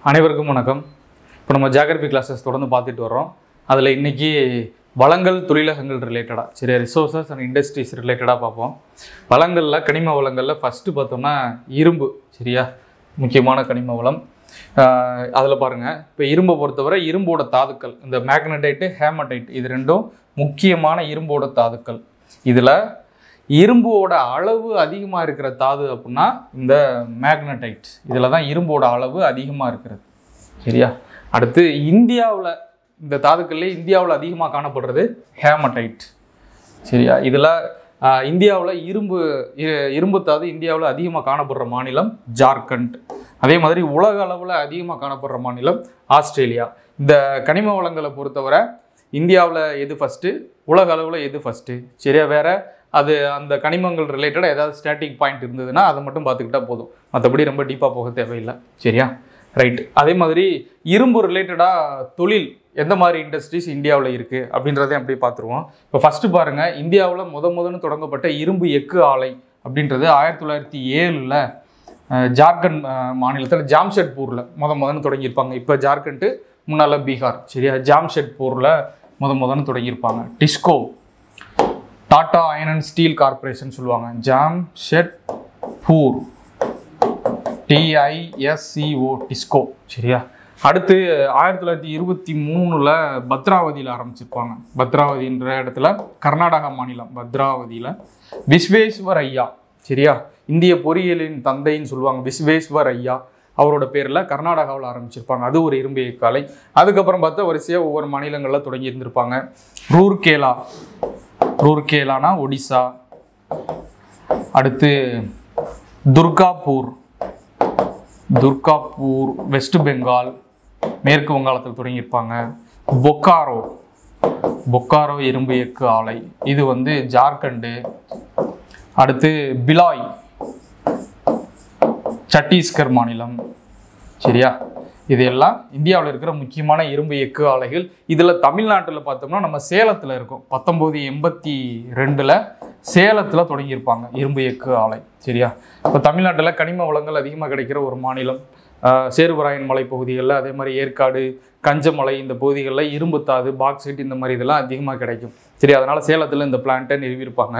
அனைவருக்கும் வணக்கம். இப்போ நம்ம ஜியோகிராஃபி கிளாஸஸ் தொடர்ந்து பார்த்துட்டு வர்றோம். அதில் இன்றைக்கி வளங்கள் தொழிலகங்கள் ரிலேட்டடாக சரியா ரிசோர்ஸஸ் அண்ட் இண்டஸ்ட்ரீஸ் ரிலேட்டடாக பார்ப்போம். வளங்களில் கனிம வளங்களில் ஃபஸ்ட்டு பார்த்தோம்னா இரும்பு சரியா முக்கியமான கனிம வளம். அதில் பாருங்கள், இப்போ இரும்பை பொறுத்தவரை இரும்போட தாதுக்கள் இந்த மேக்னடைட்டு ஹேமடைட் இது ரெண்டும் முக்கியமான இரும்போட தாதுக்கள். இதில் இரும்போட அளவு அதிகமாக இருக்கிற தாது அப்படின்னா இந்த மேக்னடைட். இதில் தான் இரும்போட அளவு அதிகமாக இருக்கிறது சரியா. அடுத்து இந்தியாவில் இந்த தாதுக்கள்லேயே இந்தியாவில் அதிகமாக காணப்படுறது ஹேமடைட் சரியா. இதில் இந்தியாவில் இரும்பு தாது இந்தியாவில் அதிகமாக காணப்படுற மாநிலம் ஜார்க்கண்ட். அதே மாதிரி உலக அளவில் அதிகமாக காணப்படுற மாநிலம் ஆஸ்திரேலியா. இந்த கனிம வளங்களை பொறுத்தவரை இந்தியாவில் எது ஃபஸ்ட்டு, உலக அளவில் எது ஃபஸ்ட்டு சரியா. வேறு அது அந்த கனிமங்கள் ரிலேட்டடாக ஏதாவது ஸ்டாட்டிக் பாயிண்ட் இருந்ததுன்னா அதை மட்டும் பார்த்துக்கிட்டால் போதும், மற்றபடி ரொம்ப டீப்பாக போக தேவையில்லை சரியா. ரைட். அதே மாதிரி இரும்பு ரிலேட்டடாக தொழில் எந்த மாதிரி இண்டஸ்ட்ரீஸ் இந்தியாவில் இருக்குது அப்படின்றதையும் அப்படியே பார்த்துருவோம். இப்போ ஃபஸ்ட்டு பாருங்கள், இந்தியாவில் முதன்னு தொடங்கப்பட்ட இரும்பு எஃகு ஆலை அப்படின்றது 1907 ஜார்க்கண்ட் மாநிலத்தில் ஜாம்ஷெட்பூரில் முதன்னு தொடங்கியிருப்பாங்க. இப்போ ஜார்க்கண்ட்டு முன்னால் பீகார் சரியா. ஜாம்ஷெட்பூரில் முதன்னு தொடங்கியிருப்பாங்க. TISCO Tata iron and steel corporation சொல்லுவாங்க. ஜாம்ஷெட்பூர் TISCO டிஸ்கோ சரியா. அடுத்து 1923 பத்ராவதியில் ஆரம்பிச்சிருப்பாங்க. பத்ராவதின்ற இடத்துல கர்நாடகா மாநிலம் பத்ராவதியில் விஸ்வேஸ்வர் ஐயா சரியா, இந்திய பொறியியலின் தந்தைன்னு சொல்லுவாங்க. விஸ்வேஸ்வர் ஐயா அவரோட பேரில் கர்நாடகாவில் ஆரம்பிச்சிருப்பாங்க. அது ஒரு இரும்பு எஃகு ஆலை. அதுக்கப்புறம் பார்த்தா வரிசையாக ஒவ்வொரு மாநிலங்களில் தொடங்கி இருந்திருப்பாங்க. ரூர்கேலானா ஒடிசா. அடுத்து துர்காப்பூர் வெஸ்ட் பெங்கால் மேற்கு வங்காளத்தில் தொடங்கியிருப்பாங்க. பொக்காரோ இரும்பு எஃகு ஆலை இது ஜார்க்கண்டு. அடுத்து பிலாய் சத்தீஸ்கர் மாநிலம் சரியா. இது எல்லாம் இந்தியாவில் இருக்கிற முக்கியமான இரும்பு எஃகு ஆலைகள். இதில் தமிழ்நாட்டில் பார்த்தோம்னா நம்ம சேலத்தில் இருக்கோம். 1982 சேலத்தில் தொடங்கியிருப்பாங்க இரும்பு எஃகு ஆலை சரியா. இப்போ தமிழ்நாட்டில் கனிம வளங்கள் அதிகமாக கிடைக்கிற ஒரு மாநிலம். சேர்வராயன் மலை பகுதிகளில், அதே மாதிரி ஏற்காடு, கஞ்சமலை இந்த பகுதிகளில் இரும்பு தாது, பாக்சைட் இந்த மாதிரி இதெல்லாம் அதிகமாக கிடைக்கும் சரி. அதனால் சேலத்தில் இந்த பிளான்ட்டை நிறுவியிருப்பாங்க.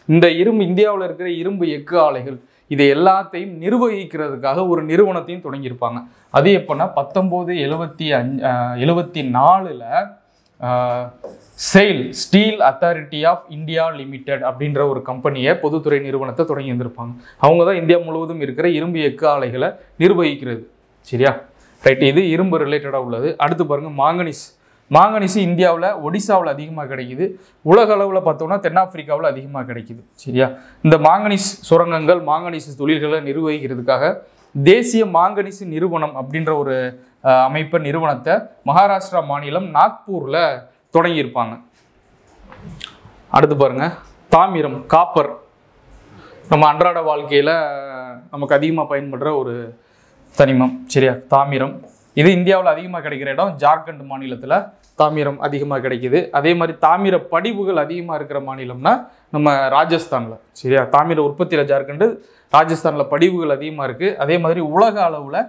இந்த இந்தியாவில் இருக்கிற இரும்பு எஃகு ஆலைகள் இதை எல்லாத்தையும் நிர்வகிக்கிறதுக்காக ஒரு நிறுவனத்தையும் தொடங்கியிருப்பாங்க. அது எப்போன்னா 1974 SAIL steel authority of India limited அப்படின்ற ஒரு கம்பெனியை, பொதுத்துறை நிறுவனத்தை தொடங்கி இருந்திருப்பாங்க. அவங்க தான் இந்தியா முழுவதும் இருக்கிற இரும்பு எஃகு ஆலைகளை நிர்வகிக்கிறது சரியா. ரைட். இது இரும்பு ரிலேட்டடாக உள்ளது. அடுத்து பாருங்கள், மாங்கனீஸ் இந்தியாவில் ஒடிசாவில் அதிகமாக கிடைக்குது. உலக அளவில் பார்த்தோம்னா தென்னாப்பிரிக்காவில் அதிகமாக கிடைக்குது சரியா. இந்த மாங்கனீஸ் சுரங்கங்கள், மாங்கனீஸ் தொழில்களை நிர்வகிக்கிறதுக்காக தேசிய மாங்கனீஸ் நிறுவனம் அப்படின்ற ஒரு நிறுவனத்தை மகாராஷ்டிரா மாநிலம் நாக்பூரில் தொடங்கியிருப்பாங்க. அடுத்து பாருங்கள், தாமிரம் காப்பர் நம்ம அன்றாட வாழ்க்கையில் நமக்கு அதிகமாக பயன்படுற ஒரு தனிமம் சரியா. தாமிரம் இது இந்தியாவில் அதிகமாக கிடைக்கிற இடம் ஜார்க்கண்ட் மாநிலத்தில் தாமிரம் அதிகமாக கிடைக்கிது. அதே மாதிரி தாமிர படிவுகள் அதிகமாக இருக்கிற மாநிலம்னா நம்ம ராஜஸ்தானில் சரியா. தாமிர உற்பத்தியில் ஜார்க்கண்டு, ராஜஸ்தானில் படிவுகள் அதிகமாக இருக்குது. அதே மாதிரி உலக அளவில்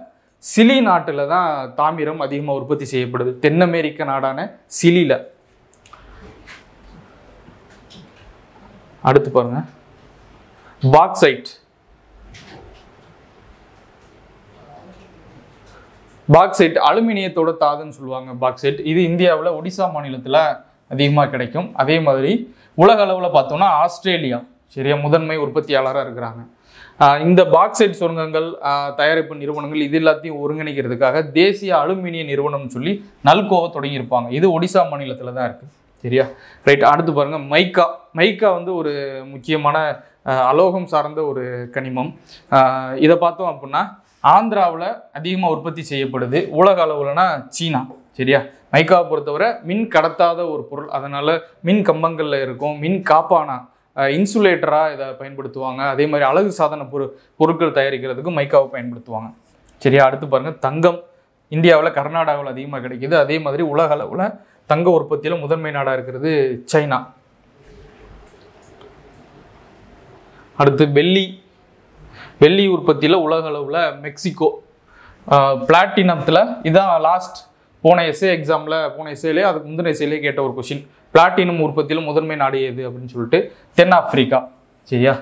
சிலி நாட்டில் தான் தாமிரம் அதிகமாக உற்பத்தி செய்யப்படுது. தென் அமெரிக்க நாடான சிலியில். அடுத்து பாருங்க, பாக்சைட் அலுமினியத்தோட தாதுன்னு சொல்லுவாங்க. பாக்சைட் இது இந்தியாவில் ஒடிசா மாநிலத்தில் அதிகமாக கிடைக்கும். அதே மாதிரி உலக அளவில் பார்த்தோம்னா ஆஸ்திரேலியா சரியா முதன்மை உற்பத்தியாளராக இருக்கிறாங்க. இந்த பாக்சைட் சுரங்கங்கள், தயாரிப்பு நிறுவனங்கள் இது எல்லாத்தையும் ஒருங்கிணைக்கிறதுக்காக தேசிய அலுமினிய நிறுவனம்னு சொல்லி நல்கோவை தொடங்கியிருப்பாங்க. இது ஒடிசா மாநிலத்தில் தான் இருக்குது சரியா. ரைட். அடுத்து பாருங்கள், மைக்கா ஒரு முக்கியமான அலோகம் சார்ந்த ஒரு கனிமம். இதை பார்த்தோம் அப்படின்னா ஆந்திராவில் அதிகமாக உற்பத்தி செய்யப்படுது. உலக அளவுலனா சீனா சரியா. மைக்காவை பொறுத்தவரை மின் கடத்தாத ஒரு பொருள், அதனால் மின் கம்பங்களில் இருக்கும். மின் காப்பானா இன்சுலேட்டராக இதை பயன்படுத்துவாங்க. அதே மாதிரி அழகு சாதன பொருட்கள் தயாரிக்கிறதுக்கு மைக்காவை பயன்படுத்துவாங்க சரியா. அடுத்து பாருங்கள், தங்கம் இந்தியாவில் கர்நாடகாவில் அதிகமாக கிடைக்கிது. அதே மாதிரி உலக அளவில் தங்க உற்பத்தியில் முதன்மை நாடாக இருக்கிறது சைனா. அடுத்து வெள்ளி உற்பத்தியில் உலக அளவில் மெக்சிகோ பிளாட்டினத்தில் இதான் லாஸ்ட் போன எஸ்ஏலே அதுக்கு முந்தின எஸ்ஏலே கேட்ட ஒரு கொஷின். பிளாட்டினம் உற்பத்தியில் முதன்மை நாடு எது அப்படின்னு சொல்லிட்டு தென்னாப்பிரிக்கா. சரியா,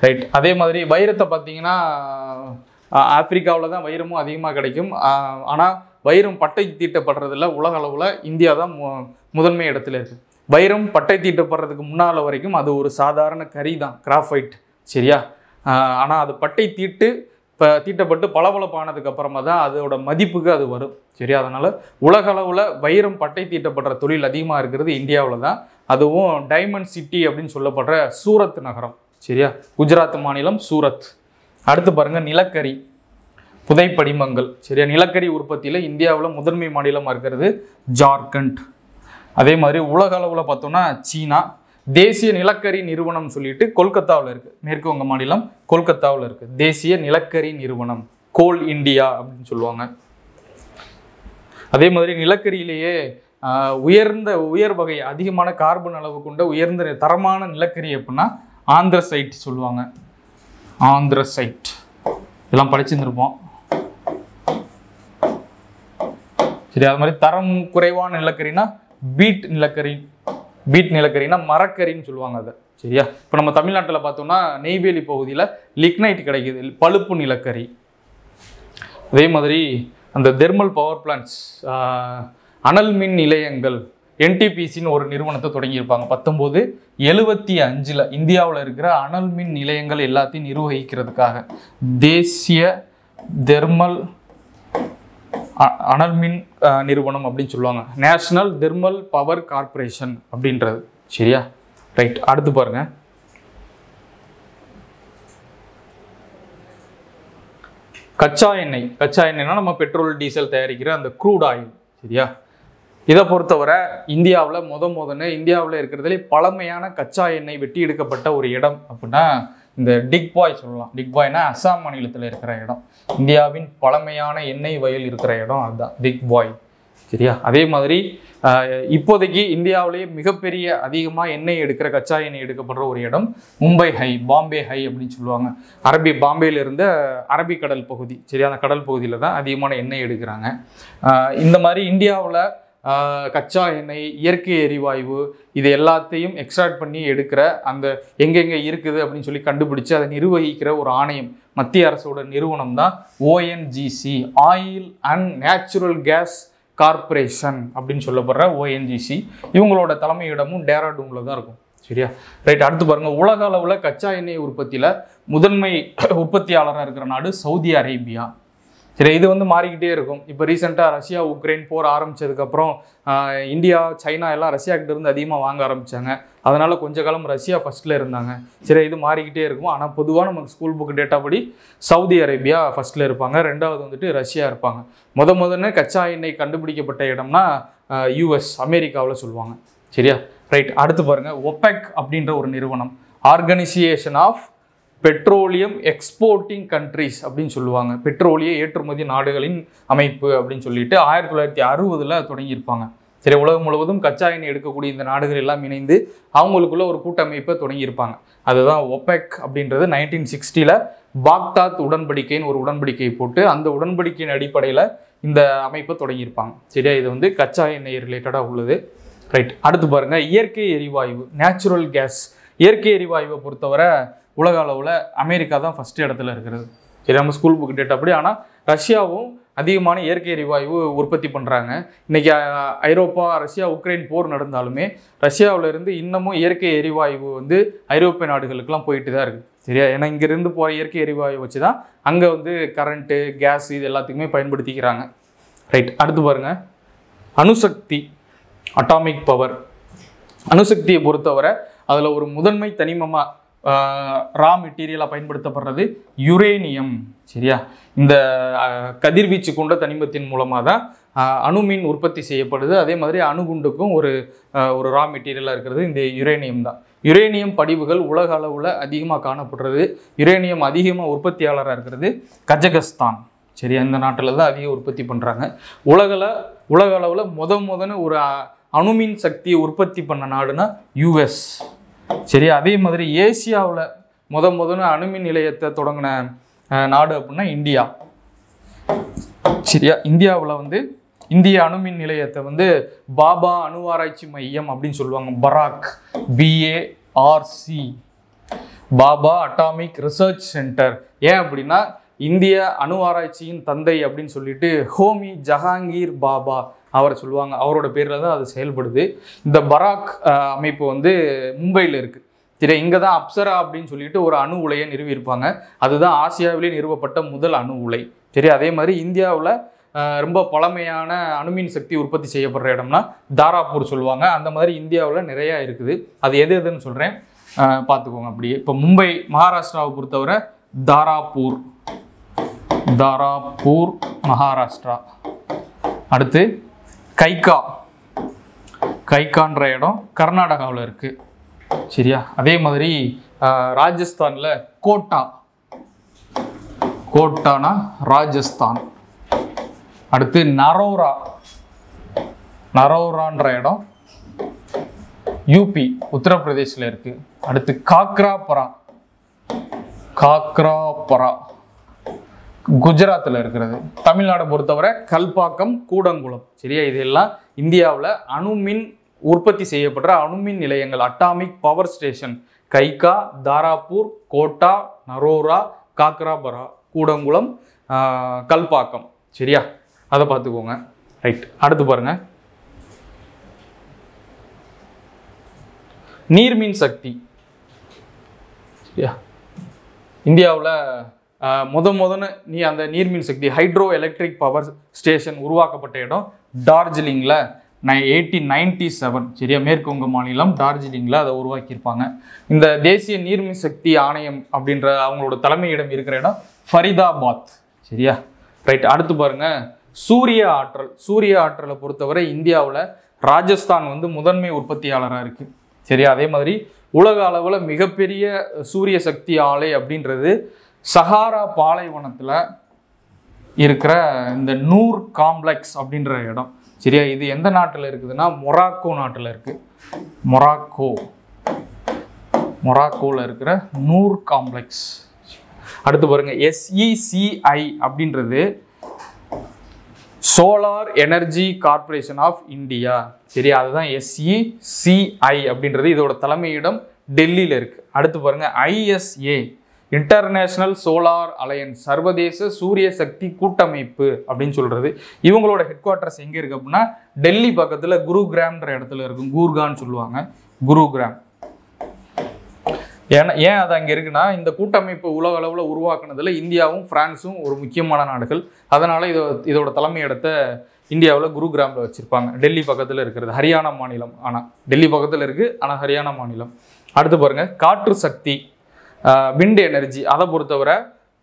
ரைட். அதே மாதிரி வைரத்தை பார்த்தீங்கன்னா ஆப்பிரிக்காவில் தான் வைரமும் அதிகமாக கிடைக்கும். ஆனால் வைரம் பட்டை தீட்டப்படுறதுல உலக அளவில் இந்தியா தான் முதன்மை இடத்துல இருக்குது. வைரம் பட்டை தீட்டப்படுறதுக்கு முன்னால் வரைக்கும் அது ஒரு சாதாரண கரி தான், கிராஃபைட். சரியா, ஆனால் அது பட்டை தீட்டப்பட்டு பளபளப்பானதுக்கு அப்புறமா தான் அதோட மதிப்புக்கு அது வரும். சரியா, அதனால் உலக அளவில் வைரம் பட்டை தீட்டப்படுற தொழில் அதிகமாக இருக்கிறது இந்தியாவில் தான். அதுவும் டைமண்ட் சிட்டி அப்படின்னு சொல்லப்படுற சூரத் நகரம். சரியா, குஜராத் மாநிலம் சூரத். அடுத்து பாருங்கள், நிலக்கரி புதைப்படிமங்கள். சரியா, நிலக்கரி உற்பத்தியில் இந்தியாவில் முதன்மை மாநிலமாக இருக்கிறது ஜார்க்கண்ட். அதே மாதிரி உலக அளவில் பார்த்தோம்னா சீனா. தேசிய நிலக்கரி நிறுவனம் சொல்லிட்டு கொல்கத்தாவில் இருக்குது, மேற்கு வங்க மாநிலம் கொல்கத்தாவில் இருக்குது தேசிய நிலக்கரி நிறுவனம், கோல் இந்தியா அப்படின்னு சொல்லுவாங்க. அதே மாதிரி நிலக்கரியிலேயே உயர் வகை அதிகமான கார்பன் அளவு கொண்ட உயர்ந்த தரமான நிலக்கரி அப்படின்னா ஆந்திரசைட் சொல்லுவாங்க. ஆந்திரசைட் இதெல்லாம் படிச்சுருப்போம். சரி, அது மாதிரி தரம் குறைவான நிலக்கரினா பீட் நிலக்கரினா மரக்கரின்னு சொல்லுவாங்க அதை. சரியா, இப்போ நம்ம தமிழ்நாட்டில் பார்த்தோம்னா நெய்வேலி பகுதியில் லிக்னைட் கிடைக்குது, பழுப்பு நிலக்கரி. அதே மாதிரி அந்த தெர்மல் பவர் பிளான்ட்ஸ், அனல் மின் நிலையங்கள், என்டிபிசின்னு ஒரு நிறுவனத்தை தொடங்கியிருப்பாங்க 1975. இந்தியாவில் இருக்கிற அனல் மின் நிலையங்கள் எல்லாத்தையும் நிர்வகிக்கிறதுக்காக தேசிய தெர்மல் அனல் மின் நிறுவனம் அப்படின்னு சொல்லுவாங்க, நேஷனல் தெர்மல் பவர் கார்பரேஷன் அப்படின்றது. சரியா, ரைட். அடுத்து பாருங்க, கச்சா எண்ணெய்னா நம்ம பெட்ரோல் டீசல் தயாரிக்கிற அந்த க்ரூட் ஆயில். சரியா, இதை பொறுத்தவரை இந்தியாவில் இந்தியாவில் இருக்கிறதுலே பழமையான கச்சா எண்ணெய் வெட்டி எடுக்கப்பட்ட ஒரு இடம் அப்படின்னா இந்த டிக்பாய் சொல்லலாம். டிக்பாய்னா அசாம் மாநிலத்தில் இருக்கிற இடம். இந்தியாவின் பழமையான எண்ணெய் வயல் இருக்கிற இடம் அதுதான் டிக்பாய். சரியா, அதே மாதிரி இப்போதைக்கு இந்தியாவிலேயே மிகப்பெரிய அதிகமாக எண்ணெய் எடுக்கிற கச்சா எண்ணெய் எடுக்கப்படுற ஒரு இடம் மும்பை ஹை, பாம்பே ஹை அப்படின்னு சொல்லுவாங்க. பாம்பேல இருந்த அரபிக்கடல் பகுதி. சரியா, அந்த கடல் பகுதியில் தான் அதிகமான எண்ணெய் எடுக்கிறாங்க. இந்த மாதிரி இந்தியாவில் கச்சா எண்ணெய், இயற்கை எரிவாயு இது எல்லாத்தையும் எக்ஸ்ட்ராக்ட் பண்ணி எடுக்கிற அந்த எங்கெங்கே இருக்குது அப்படின்னு சொல்லி கண்டுபிடிச்சு அதை நிர்வகிக்கிற ஒரு ஆணையம், மத்திய அரசோட நிறுவனம் தான் ONGC, oil and natural gas corporation அப்படின்னு சொல்லப்படுற ஓஎன்ஜிசி. இவங்களோட தலைமையிடமும் டேராடூனில் தான் இருக்கும். சரியா, ரைட். அடுத்து பாருங்கள், உலக அளவில் கச்சா எண்ணெய் உற்பத்தியில் முதன்மை உற்பத்தியாளராக இருக்கிற நாடு சவுதி அரேபியா. சரி, இது மாறிக்கிட்டே இருக்கும். இப்போ ரீசெண்டாக ரஷ்யா உக்ரைன் போர் ஆரம்பித்ததுக்கப்புறம் இந்தியா சைனா எல்லாம் ரஷ்யாக்கிட்ட இருந்து அதிகமாக வாங்க ஆரம்பித்தாங்க. அதனால் கொஞ்ச காலம் ரஷ்யா ஃபஸ்ட்டில் இருந்தாங்க. சரி, இது மாறிக்கிட்டே இருக்கும். ஆனால் பொதுவாக நமக்கு ஸ்கூல் புக் டேட்டா படி சவுதி அரேபியா ஃபஸ்ட்டில் இருப்பாங்க, ரெண்டாவது ரஷ்யா இருப்பாங்க. முதல்ல கச்சா எண்ணெய் கண்டுபிடிக்கப்பட்ட இடம்னா யூஎஸ், அமெரிக்காவில் சொல்லுவாங்க. சரியா, ரைட். அடுத்து பாருங்கள், ஒபெக் அப்படின்ற ஒரு நிறுவனம், organisation of petroleum exporting countries அப்படின்னு சொல்லுவாங்க. பெட்ரோலிய ஏற்றுமதி நாடுகளின் அமைப்பு அப்படின்னு சொல்லிட்டு 1960 தொடங்கியிருப்பாங்க. சரி, உலகம் முழுவதும் கச்சா எண்ணெய் எடுக்கக்கூடிய இந்த நாடுகள் எல்லாம் இணைந்து அவங்களுக்குள்ள ஒரு கூட்டமைப்பை தொடங்கியிருப்பாங்க. அதுதான் ஒபெக் அப்படின்றது. 1960 பாக்தாத் உடன்படிக்கைன்னு ஒரு உடன்படிக்கை போட்டு அந்த உடன்படிக்கையின் அடிப்படையில் இந்த அமைப்பை தொடங்கியிருப்பாங்க. சரியா, இது கச்சா எண்ணெய் ரிலேட்டடாக உள்ளது. ரைட். அடுத்து பாருங்கள், இயற்கை எரிவாயு, நேச்சுரல் கேஸ். இயற்கை எரிவாயுவை பொறுத்தவரை உலக அளவில் அமெரிக்கா தான் ஃபஸ்ட்டு இடத்துல இருக்கிறது. சரி, நம்ம ஸ்கூல் புக் டேட்டா அப்படி. ஆனால் ரஷ்யாவும் அதிகமான இயற்கை எரிவாயு உற்பத்தி பண்ணுறாங்க. இன்றைக்கி ஐரோப்பா, ரஷ்யா உக்ரைன் போர் நடந்தாலுமே ரஷ்யாவிலேருந்து இன்னமும் இயற்கை எரிவாயு ஐரோப்பிய நாடுகளுக்கெல்லாம் போயிட்டு தான் இருக்குது. சரியா, ஏன்னா இங்கேருந்து போகிற இயற்கை எரிவாயு வச்சு தான் அங்கே கரண்ட்டு, கேஸ் இது எல்லாத்துக்குமே பயன்படுத்திக்கிறாங்க. ரைட். அடுத்து பாருங்கள், அணுசக்தி, அட்டாமிக் பவர். அணுசக்தியை பொறுத்தவரை அதில் ஒரு முதன்மை தனிமமாக ரா மெட்டீரியலாக பயன்படுத்தப்படுறது யுரேனியம். சரியா, இந்த கதிர்வீச்சு கொண்ட தனிமத்தின் மூலமாக தான் அணுமின் உற்பத்தி செய்யப்படுது. அதே மாதிரி அணுகுண்டுக்கும் ஒரு ரா மெட்டீரியலாக இருக்கிறது இந்த யுரேனியம் தான். யுரேனியம் படிவுகள் உலக அளவில் அதிகமாக காணப்படுறது. யுரேனியம் அதிகமாக உற்பத்தியாளராக இருக்கிறது கஜகஸ்தான். சரியா, இந்த நாட்டில் தான் அதிக உற்பத்தி பண்ணுறாங்க. உலக அளவில் முதன்னு ஒரு அணுமின் சக்தியை உற்பத்தி பண்ண நாடுனா யூஎஸ். சரி, அதே மாதிரி ஏசியாவில் முதன்னு அணுமின் நிலையத்தை தொடங்கின நாடு அப்படின்னா இந்தியா. சரியா? இந்தியாவில் வந்து இந்திய அணுமின் நிலையத்தை வந்து பாபா அணு ஆராய்ச்சி மையம் அப்படின்னு சொல்லுவாங்க. பராக், BARC, Baba atomic research centre. ஏன் அப்படின்னா இந்திய அணு ஆராய்ச்சியின் தந்தை அப்படின்னு சொல்லிட்டு ஹோமி ஜஹாங்கீர் பாபா அவரை சொல்லுவாங்க. அவரோட பேரில் தான் அது செயல்படுது. இந்த பராக் அமைப்பு வந்து மும்பையில் இருக்குது. சரி, இங்கே தான் அப்சரா அப்படின்னு சொல்லிட்டு ஒரு அணு உலையை நிறுவியிருப்பாங்க. அதுதான் ஆசியாவிலே நிறுவப்பட்ட முதல் அணு உலை. சரி, அதே மாதிரி இந்தியாவில் ரொம்ப பழமையான அணுமின் சக்தி உற்பத்தி செய்யப்படுற இடம்னா தாராப்பூர் சொல்லுவாங்க. அந்த மாதிரி இந்தியாவில் நிறையா இருக்குது. அது எது எதுன்னு சொல்கிறேன், பார்த்துக்கோங்க. அப்படியே இப்போ மும்பை மகாராஷ்டிராவை பொறுத்தவரை தாராப்பூர் மகாராஷ்டிரா. அடுத்து கைகான்ற இடம் கர்நாடகாவில் இருக்குது. சரியா? அதே மாதிரி ராஜஸ்தானில் கோட்டானா ராஜஸ்தான். அடுத்து நரோரான்ற இடம் UP உத்தரப்பிரதேசில் இருக்குது. அடுத்து காக்ராபரா குஜராத்தில் இருக்கிறது. தமிழ்நாடை பொறுத்தவரை கல்பாக்கம், கூடங்குளம். சரியா? இதெல்லாம் இந்தியாவில் அணுமின் உற்பத்தி செய்யப்படுற அணுமின் நிலையங்கள். Atomic power station Kaiga, Tarapur, Kota, Narora, Kakrapar, Kudankulam, Kalpakkam. சரியா? அதை பார்த்துக்கோங்க. ரைட், அடுத்து பாருங்க. நீர்மின் சக்தி. சரியா? இந்தியாவில் முதன்னு அந்த நீர்மின் சக்தி ஹைட்ரோ எலக்ட்ரிக் பவர் ஸ்டேஷன் உருவாக்கப்பட்ட இடம் டார்ஜிலிங்கில் 1897. சரியா? மேற்கு வங்க மாநிலம் டார்ஜிலிங்கில் அதை உருவாக்கியிருப்பாங்க. இந்த தேசிய நீர்மின் சக்தி ஆணையம் அப்படின்ற அவங்களோட தலைமையிடம் இருக்கிற இடம் ஃபரிதாபாத். சரியா? ரைட், அடுத்து பாருங்க. சூரிய ஆற்றலை பொறுத்தவரை இந்தியாவில் ராஜஸ்தான் வந்து முதன்மை உற்பத்தியாளராக இருக்குது. சரியா? அதே மாதிரி உலக அளவில் மிகப்பெரிய சூரிய சக்தி ஆலை அப்படின்றது சஹாரா பாலைவனத்தில் இருக்கிற இந்த நூர் காம்ப்ளெக்ஸ் அப்படின்ற இடம். சரியா? இது எந்த நாட்டில் இருக்குதுன்னா மொராக்கோ நாட்டில் இருக்குது. மொராக்கோவில் இருக்கிற நூர் காம்ப்ளெக்ஸ். அடுத்து பாருங்க. SECI அப்படின்றது solar energy corporation of India. சரியா? அதுதான் SECI அப்படின்றது. இதோட தலைமையிடம் டெல்லியில் இருக்கு. அடுத்து பாருங்க. ISA இன்டர்நேஷனல் சோலார் அலையன்ஸ், சர்வதேச சூரிய சக்தி கூட்டமைப்பு அப்படின்னு சொல்றது. இவங்களோட ஹெட் குவார்ட்டர்ஸ் எங்க இருக்கு அப்படின்னா டெல்லி பக்கத்துல குருகிராம்ன்ற இடத்துல இருக்கும். கூர்கான்னு சொல்லுவாங்க, குருகிராம். ஏன் அது அங்கே இருக்குன்னா இந்த கூட்டமைப்பு உலக அளவில் உருவாக்குனதுல இந்தியாவும் பிரான்ஸும் ஒரு முக்கியமான நாடுகள். அதனால இதோட தலைமை இடத்தை இந்தியாவில் குருகிராமில் வச்சிருப்பாங்க. டெல்லி பக்கத்தில் இருக்கிறது, ஹரியானா மாநிலம். ஆனால் டெல்லி பக்கத்தில் இருக்குது, ஆனால் ஹரியானா மாநிலம். அடுத்து பாருங்க. காற்று சக்தி, விண்ட் எனர்ஜி. அதை பொறுத்தவரை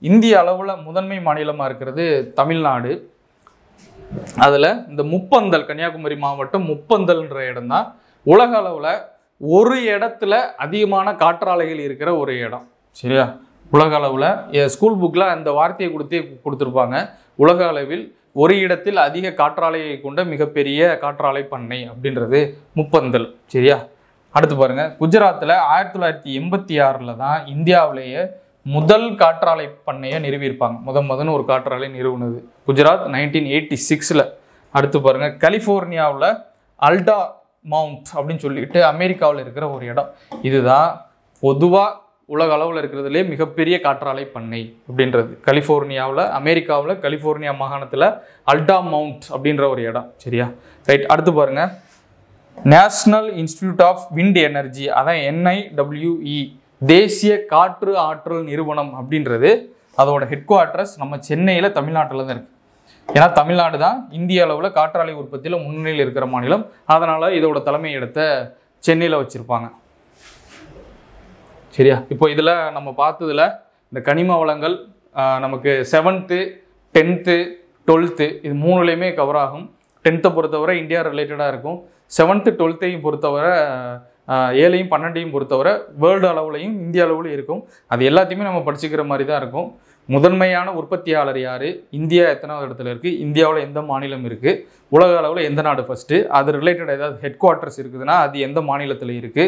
இந்திய அளவில் முதன்மை மாநிலமாக இருக்கிறது தமிழ்நாடு. அதில் இந்த முப்பந்தல், கன்னியாகுமரி மாவட்டம் முப்பந்தல்ன்ற இடம் தான் உலக அளவில் ஒரு இடத்துல அதிகமான காற்றாலைகள் இருக்கிற ஒரு இடம். சரியா? உலக அளவில் ஸ்கூல் புக்கில் அந்த வார்த்தையை கொடுத்துருப்பாங்க. உலக அளவில் ஒரு இடத்தில் அதிக காற்றாலையை கொண்ட மிகப்பெரிய காற்றாலை பண்ணை அப்படின்றது முப்பந்தல். சரியா? அடுத்து பாருங்க. குஜராத்தில் 1986 தான் இந்தியாவிலேயே முதல் காற்றாலை பண்ணையை நிறுவியிருப்பாங்க. முதன்னு ஒரு காற்றாலை நிறுவனது குஜராத் 1986. அடுத்து பாருங்க. கலிஃபோர்னியாவில் அல்டா மவுண்ட் அப்படின்னு சொல்லிட்டு அமெரிக்காவில் இருக்கிற ஒரு இடம். இதுதான் பொதுவாக உலக அளவில் இருக்கிறதுலே மிகப்பெரிய காற்றாலை பண்ணை அப்படின்றது. கலிஃபோர்னியாவில், அமெரிக்காவில் கலிஃபோர்னியா மாகாணத்தில் அல்டா மவுண்ட் அப்படின்ற ஒரு இடம். சரியா? ரைட், அடுத்து பாருங்க. National institute of wind energy, அதான் NIWE, தேசிய காற்று ஆற்றல் நிறுவனம் அப்படின்றது. அதோட ஹெட் குவார்ட்டர்ஸ் நம்ம சென்னையில், தமிழ்நாட்டில் தான் இருக்குது. ஏன்னா தமிழ்நாடு தான் இந்திய அளவில் காற்றாலை உற்பத்தியில் முன்னணியில் இருக்கிற மாநிலம். அதனால இதோட தலைமை இடத்தை சென்னையில் வச்சிருப்பாங்க. சரியா? இப்போ இதில் நம்ம பார்த்ததுல இந்த கனிம வளங்கள் நமக்கு 7th, 10th, 12th இது மூணுலேயுமே கவர் ஆகும். 10th பொறுத்தவரை இந்தியா ரிலேட்டடாக இருக்கும். 7th, 12th பொறுத்தவரை 7, 12 பொறுத்தவரை வேர்ல்டு அளவுலையும் இந்திய அளவுலையும் இருக்கும். அது எல்லாத்தையுமே நம்ம படிச்சுக்கிற மாதிரி தான் இருக்கும். முதன்மையான உற்பத்தியாளர் யார், இந்தியா எத்தனாவது இடத்துல இருக்குது, இந்தியாவில் எந்த மாநிலம் இருக்குது, உலக அளவில் எந்த நாடு ஃபஸ்ட்டு, அது ரிலேட்டடாக ஏதாவது ஹெட் குவார்ட்டர்ஸ் இருக்குதுன்னா அது எந்த மாநிலத்தில் இருக்குது,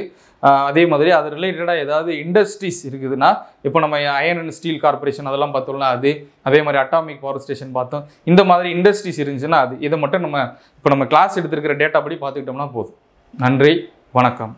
அதே மாதிரி அது ரிலேட்டடாக ஏதாவது இண்டஸ்ட்ரீஸ் இருக்குதுன்னா இப்போ நம்ம அயர்ன் அண்ட் ஸ்டீல் கார்பரேஷன் அதெல்லாம் பார்த்தோம்னா அது, அதே மாதிரி அட்டாமிக் பவர் ஸ்டேஷன் பார்த்தோம், இந்த மாதிரி இண்டஸ்ட்ரீஸ் இருந்துச்சுன்னா அது, இதை மட்டும் நம்ம இப்போ நம்ம கிளாஸ் எடுத்துருக்கிற டேட்டா படி பார்த்துக்கிட்டோம்னா போதும். நன்றி, வணக்கம்.